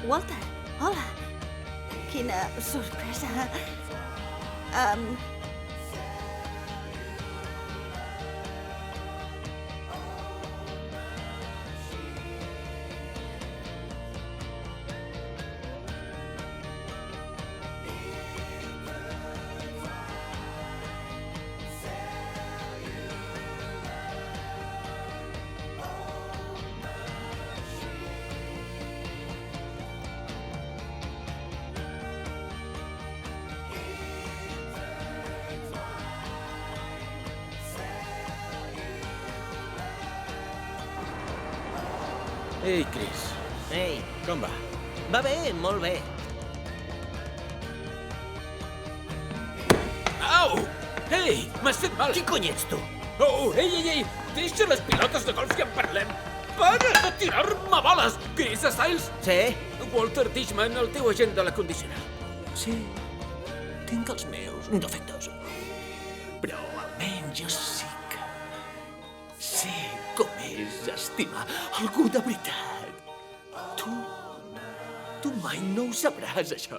Walter, hola. Quina sorpresa. Um, Ei, Chris, Ei, com va? va bé, molt bé. Au! Ei, m'has fet mal! Qui cony ets tu? Oh, ei! Deixa les pilotes de golf i en parlem! Para de tirar-me boles, Chris Styles! Sí? Walter Dishman, el teu agent de la condicional. Sí, tinc els meus defectes. Però almenys jo sí que sé com és estimar algú de veritat. Tu mai no ho sabràs, això.